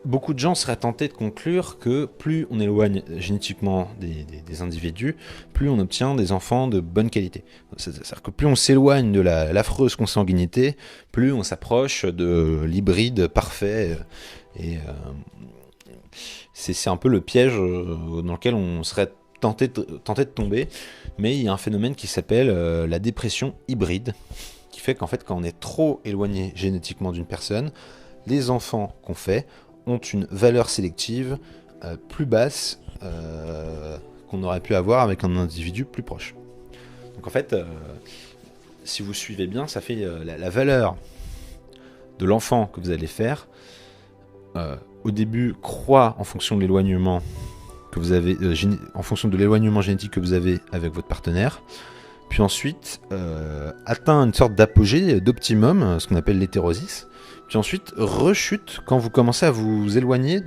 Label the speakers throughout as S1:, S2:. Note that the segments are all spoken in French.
S1: beaucoup de gens seraient tentés de conclure que plus on éloigne génétiquement des individus, plus on obtient des enfants de bonne qualité. C'est-à-dire que plus on s'éloigne de l'affreuse consanguinité, plus on s'approche de l'hybride parfait. Et c'est un peu le piège dans lequel on serait tenté de tomber. Mais il y a un phénomène qui s'appelle la dépression hybride, qui fait qu'en fait, quand on est trop éloigné génétiquement d'une personne, les enfants qu'on fait ont une valeur sélective plus basse qu'on aurait pu avoir avec un individu plus proche. Donc en fait, si vous suivez bien, ça fait la valeur de l'enfant que vous allez faire, au début, croît en fonction de l'éloignement que vous avez, en fonction de l'éloignement génétique que vous avez avec votre partenaire, puis ensuite atteint une sorte d'apogée, d'optimum, ce qu'on appelle l'hétérosis, puis ensuite rechute quand vous commencez à vous éloigner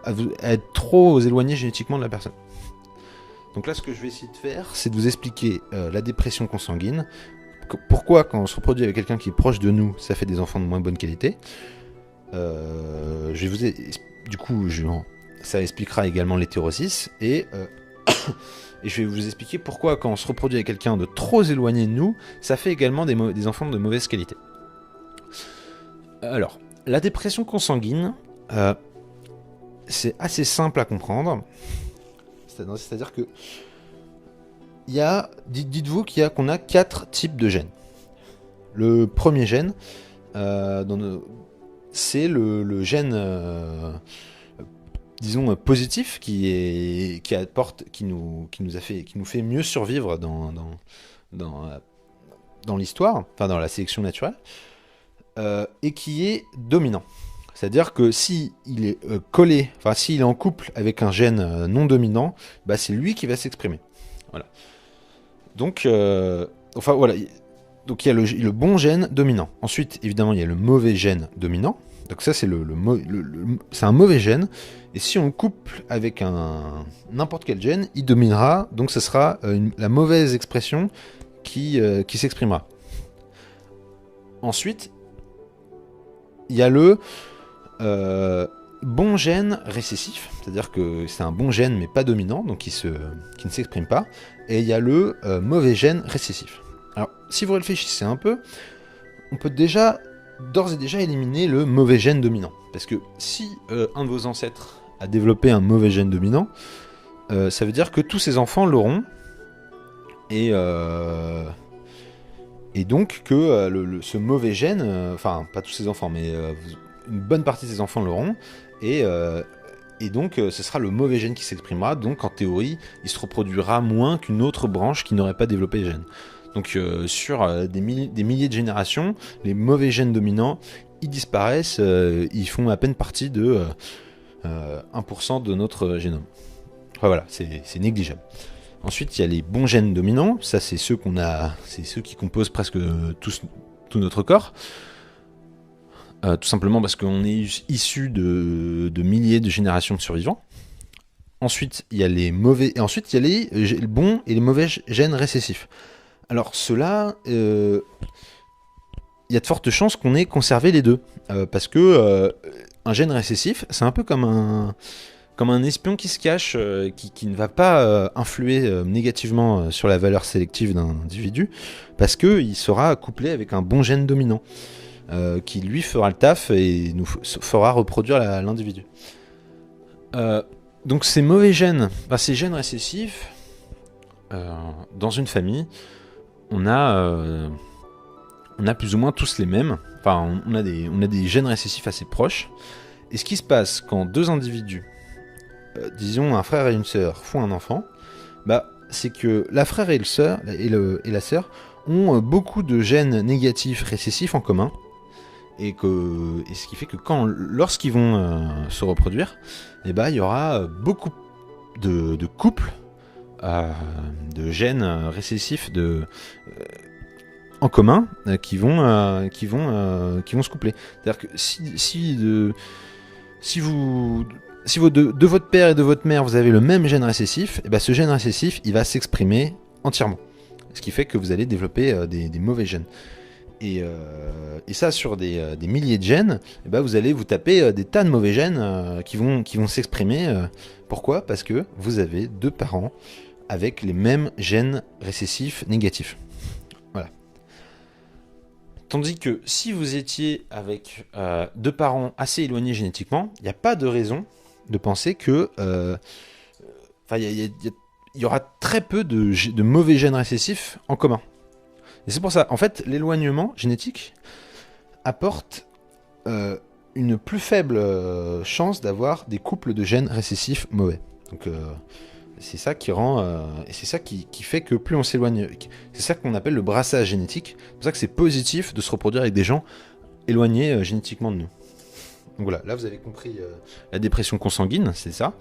S1: à être trop éloigné génétiquement de la personne. Donc là, ce que je vais essayer de faire, c'est de vous expliquer la dépression consanguine, pourquoi quand on se reproduit avec quelqu'un qui est proche de nous, ça fait des enfants de moins bonne qualité. Je vais du coup, ça expliquera également l'hétérosis et je vais vous expliquer pourquoi quand on se reproduit avec quelqu'un de trop éloigné de nous, ça fait également des enfants de mauvaise qualité. Alors, la dépression consanguine, c'est assez simple à comprendre. C'est-à-dire que dites-vous qu'on a 4 types de gènes. Le premier gène, c'est le gène, disons, positif qui nous fait mieux survivre dans l'histoire, enfin dans la sélection naturelle, et qui est dominant. C'est-à-dire que s'il est s'il est en couple avec un gène non dominant, bah c'est lui qui va s'exprimer. Voilà. Donc, voilà. Donc il y a le bon gène dominant. Ensuite, évidemment, il y a le mauvais gène dominant. Donc ça, c'est c'est un mauvais gène. Et si on couple avec n'importe quel gène, il dominera. Donc ce sera la mauvaise expression qui s'exprimera. Ensuite, il y a le bon gène récessif, c'est-à-dire que c'est un bon gène mais pas dominant, donc qui ne s'exprime pas. Et il y a le mauvais gène récessif. Alors, si vous réfléchissez un peu, on peut d'ores et déjà éliminer le mauvais gène dominant. Parce que si un de vos ancêtres a développé un mauvais gène dominant, ça veut dire que tous ses enfants l'auront. Et donc que ce mauvais gène, enfin pas tous ses enfants, mais une bonne partie de ses enfants l'auront. Et donc ce sera le mauvais gène qui s'exprimera. Donc en théorie, il se reproduira moins qu'une autre branche qui n'aurait pas développé le gène. Donc sur des milliers de générations, les mauvais gènes dominants, ils disparaissent, ils font à peine partie de 1% de notre génome. Enfin voilà, c'est négligeable. Ensuite, il y a les bons gènes dominants, ça c'est ceux qui composent presque tout notre corps. Tout simplement parce qu'on est issu de milliers de générations de survivants. Ensuite, il y a les bons et les mauvais gènes récessifs. Alors ceux-là, il y a de fortes chances qu'on ait conservé les deux. Parce que un gène récessif, c'est un peu comme un espion qui se cache, qui ne va pas influer négativement sur la valeur sélective d'un individu, parce qu'il sera couplé avec un bon gène dominant, qui lui fera le taf et nous fera reproduire l'individu. Donc ces mauvais gènes, ces gènes récessifs, dans une famille, on a plus ou moins tous les mêmes. Enfin, on a des gènes récessifs assez proches. Et ce qui se passe quand deux individus, disons un frère et une sœur, font un enfant, c'est que la frère et la sœur ont beaucoup de gènes négatifs récessifs en commun. Et ce qui fait que lorsqu'ils vont se reproduire, il y aura beaucoup de couples de gènes récessifs en commun qui vont se coupler. C'est-à-dire que si de votre père et de votre mère vous avez le même gène récessif, ce gène récessif il va s'exprimer entièrement. Ce qui fait que vous allez développer des mauvais gènes. Et ça, sur des milliers de gènes, eh ben, vous allez vous taper des tas de mauvais gènes qui vont s'exprimer. Pourquoi? Parce que vous avez deux parents avec les mêmes gènes récessifs négatifs. Voilà. Tandis que si vous étiez avec deux parents assez éloignés génétiquement, il n'y a pas de raison de penser que... il y aura très peu de mauvais gènes récessifs en commun. Et c'est pour ça, en fait, l'éloignement génétique apporte une plus faible chance d'avoir des couples de gènes récessifs mauvais. Donc c'est ça qui rend et c'est ça qui fait que plus on s'éloigne, c'est ça qu'on appelle le brassage génétique. C'est pour ça que c'est positif de se reproduire avec des gens éloignés génétiquement de nous. Donc voilà, là vous avez compris la dépression consanguine, c'est ça.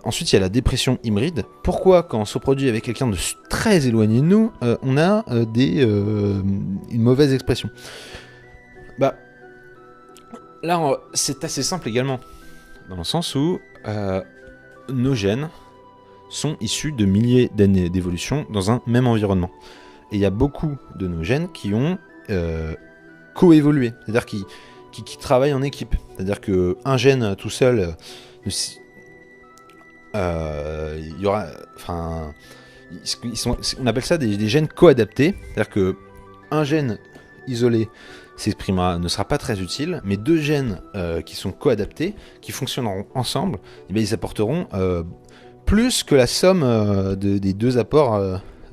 S1: Ensuite, il y a la dépression hybride. Pourquoi, quand on se reproduit avec quelqu'un de très éloigné de nous, on a une mauvaise expression? Bah, là, c'est assez simple également, dans le sens où nos gènes sont issus de milliers d'années d'évolution dans un même environnement. Et il y a beaucoup de nos gènes qui ont coévolué, c'est-à-dire qui travaillent en équipe. C'est-à-dire qu'un gène tout seul... il y aura, enfin, on appelle ça des gènes co-adaptés, c'est-à-dire que un gène isolé ne sera pas très utile, mais deux gènes qui sont co-adaptés, qui fonctionneront ensemble, et bien, ils apporteront plus que la somme des deux apports.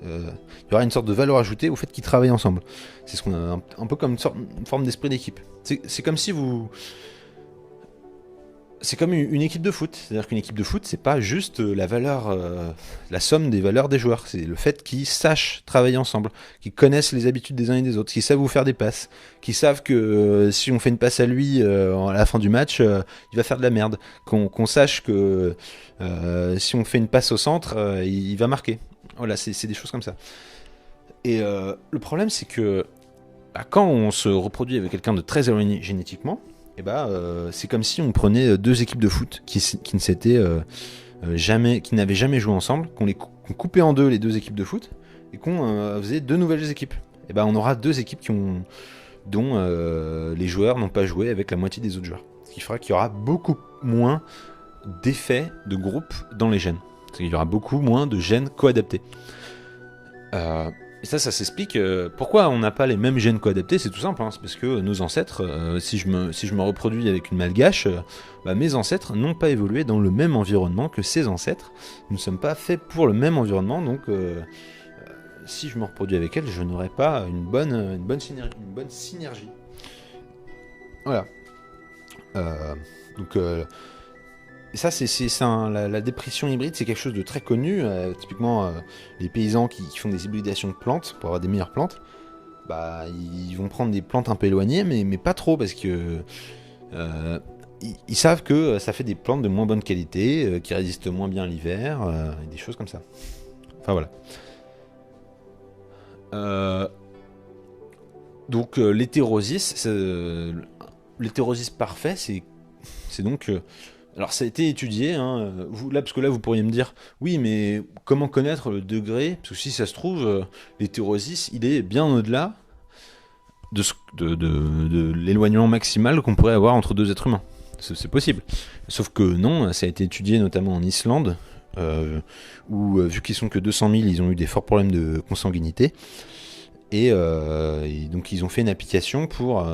S1: Il y aura une sorte de valeur ajoutée au fait qu'ils travaillent ensemble. C'est ce qu'on a un peu comme une forme d'esprit d'équipe. C'est comme si vous... C'est comme une équipe de foot. C'est-à-dire qu'une équipe de foot, c'est pas juste la valeur, la somme des valeurs des joueurs. C'est le fait qu'ils sachent travailler ensemble, qu'ils connaissent les habitudes des uns et des autres, qu'ils savent vous faire des passes, qu'ils savent que si on fait une passe à lui à la fin du match, il va faire de la merde. Qu'on sache que si on fait une passe au centre, il va marquer. Voilà, c'est des choses comme ça. Et le problème, c'est que quand on se reproduit avec quelqu'un de très éloigné génétiquement, c'est comme si on prenait deux équipes de foot qui ne s'étaient qui n'avaient jamais joué ensemble, qu'on coupait en deux les deux équipes de foot et qu'on faisait deux nouvelles équipes. On aura deux équipes dont les joueurs n'ont pas joué avec la moitié des autres joueurs. Ce qui fera qu'il y aura beaucoup moins d'effets de groupe dans les gènes. Il y aura beaucoup moins de gènes co-adaptés. Et ça s'explique. Pourquoi on n'a pas les mêmes gènes co-adaptés? C'est tout simple, c'est parce que nos ancêtres, si je me reproduis avec une malgache, mes ancêtres n'ont pas évolué dans le même environnement que ses ancêtres. Nous ne sommes pas faits pour le même environnement, donc si je me reproduis avec elle, je n'aurai pas une bonne synergie. Voilà. Donc et ça, la dépression hybride, c'est quelque chose de très connu. Typiquement, les paysans qui font des hybridations de plantes pour avoir des meilleures plantes, ils vont prendre des plantes un peu éloignées, mais pas trop, parce que ils savent que ça fait des plantes de moins bonne qualité, qui résistent moins bien à l'hiver, et des choses comme ça. Enfin voilà. Donc l'hétérosis parfait, c'est donc... alors ça a été étudié, parce que là vous pourriez me dire, oui mais comment connaître le degré? Parce que si ça se trouve, l'hétérosis, il est bien au-delà de l'éloignement maximal qu'on pourrait avoir entre deux êtres humains. C'est possible. Sauf que non, ça a été étudié notamment en Islande, où vu qu'ils sont que 200 000, ils ont eu des forts problèmes de consanguinité. Et donc ils ont fait une application pour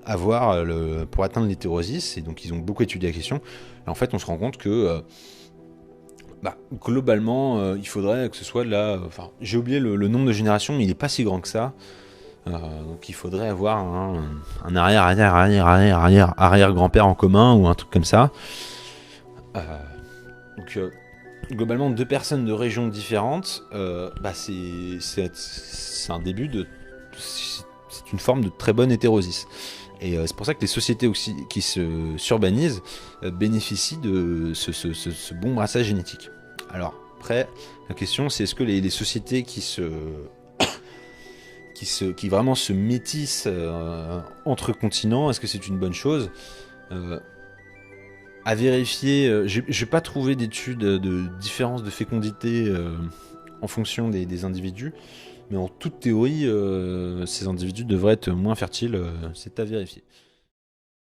S1: atteindre l'hétérosis, et donc ils ont beaucoup étudié la question. Et en fait, on se rend compte que globalement, il faudrait que ce soit de la... j'ai oublié le nombre de générations, mais il n'est pas si grand que ça. Donc il faudrait avoir un arrière-grand-père en commun, ou un truc comme ça. Donc globalement, deux personnes de régions différentes, c'est un début de... C'est une forme de très bonne hétérosis. Et c'est pour ça que les sociétés aussi qui s'urbanisent bénéficient de ce bon brassage génétique. Alors après, la question c'est, est-ce que les sociétés qui vraiment se métissent entre continents, est-ce que c'est une bonne chose? À vérifier, j'ai pas trouvé d'études de différence de fécondité en fonction des individus. Mais en toute théorie, ces individus devraient être moins fertiles, c'est à vérifier.